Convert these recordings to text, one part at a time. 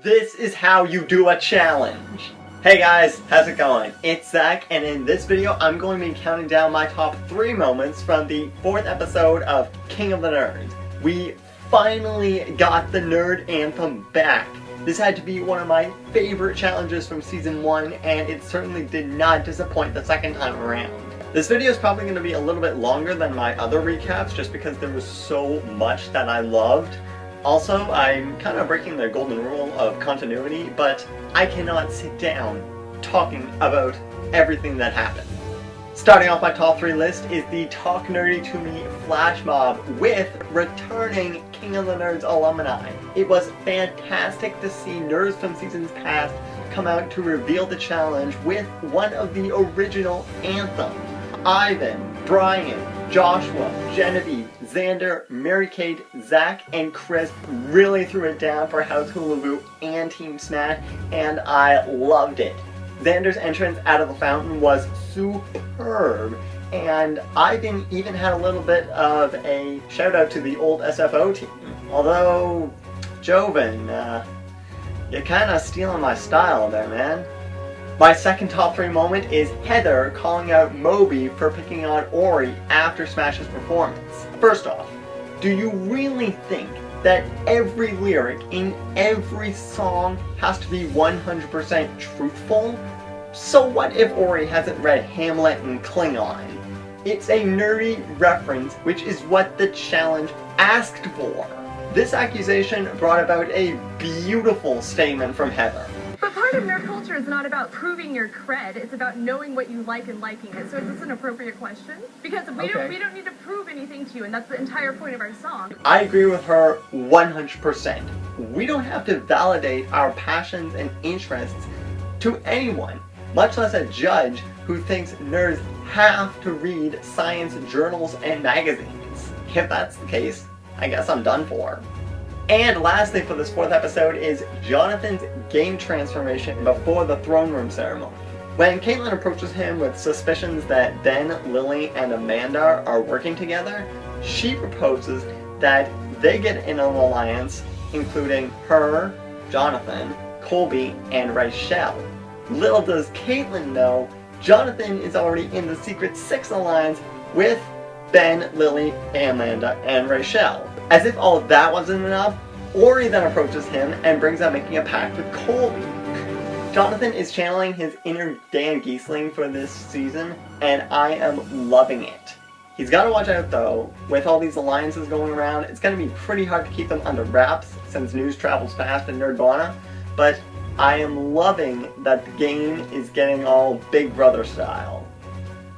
This is how you do a challenge. Hey guys, how's it going? It's Zach, and in this video I'm going to be counting down my top 3 moments from the 4th episode of King of the Nerds. We finally got the Nerd Anthem back. This had to be one of my favorite challenges from Season 1, and it certainly did not disappoint the second time around. This video is probably going to be a little bit longer than my other recaps, just because there was so much that I loved. Also, I'm kind of breaking the golden rule of continuity, but I cannot sit down talking about everything that happened. Starting off my top 3 list is the Talk Nerdy to Me flash mob with returning King of the Nerds alumni. It was fantastic to see nerds from seasons past come out to reveal the challenge with one of the original anthems. Ivan, Brian, Joshua, Genevieve, Xander, Mary-Kate, Zach, and Chris really threw it down for House Hula and Team Smash, and I loved it. Xander's entrance out of the fountain was superb, and Ivan even had a little bit of a shout out to the old SFO team. Although, Joven, you're kinda stealing my style there, man. My second top 3 moment is Heather calling out Moby for picking on Ori after Smash's performance. First off, do you really think that every lyric in every song has to be 100% truthful? So what if Ori hasn't read Hamlet in Klingon? It's a nerdy reference, which is what the challenge asked for. This accusation brought about a beautiful statement from Heather. But part of nerd culture is not about proving your cred, it's about knowing what you like and liking it. So is this an appropriate question? Because we don't need to prove anything to you, and that's the entire point of our song. I agree with her 100%. We don't have to validate our passions and interests to anyone, much less a judge who thinks nerds have to read science journals and magazines. If that's the case, I guess I'm done for. And lastly for this 4th episode is Jonathan's game transformation before the throne room ceremony. When Caitlin approaches him with suspicions that Ben, Lily, and Amanda are working together, she proposes that they get in an alliance including her, Jonathan, Colby, and Rachel. Little does Caitlin know, Jonathan is already in the Secret 6 alliance with Ben, Lily, Amanda, and Rachel. As if all of that wasn't enough, Ori then approaches him and brings up making a pact with Colby. Jonathan is channeling his inner Dan Giesling for this season, and I am loving it. He's got to watch out though, with all these alliances going around, it's going to be pretty hard to keep them under wraps since news travels fast in Nerdvana, but I am loving that the game is getting all Big Brother style.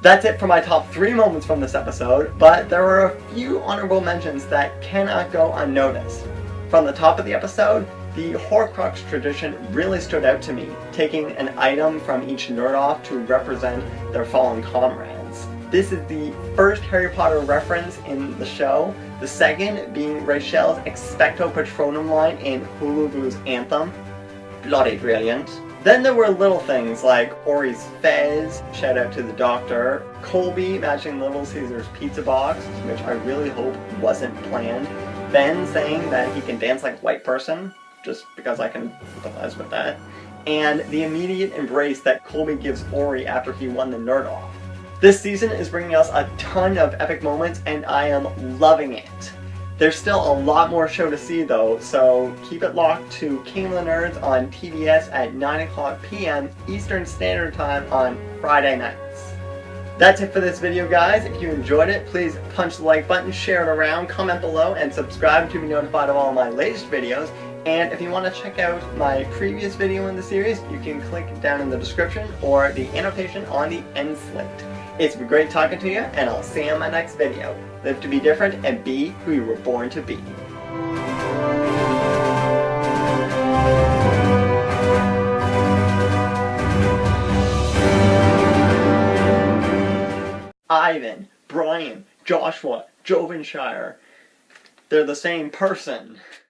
That's it for my top 3 moments from this episode, but there are a few honorable mentions that cannot go unnoticed. From the top of the episode, the Horcrux tradition really stood out to me, taking an item from each nerd-off to represent their fallen comrades. This is the first Harry Potter reference in the show, the second being Rachel's Expecto Patronum line in Hulu's Anthem. Bloody brilliant. Then there were little things like Ori's fez, shout out to the doctor, Colby matching Little Caesar's pizza box, which I really hope wasn't planned, Ben saying that he can dance like a white person, just because I can empathize with that, and the immediate embrace that Colby gives Ori after he won the Nerd Off. This season is bringing us a ton of epic moments, and I am loving it. There's still a lot more show to see though, so keep it locked to King of the Nerds on TBS at 9:00 p.m. Eastern Standard Time on Friday nights. That's it for this video guys. If you enjoyed it, please punch the like button, share it around, comment below, and subscribe to be notified of all my latest videos. And if you want to check out my previous video in the series, you can click down in the description or the annotation on the end slate. It's been great talking to you, and I'll see you in my next video. Live to be different and be who you were born to be. Ivan, Brian, Joshua, Jovenshire. They're the same person.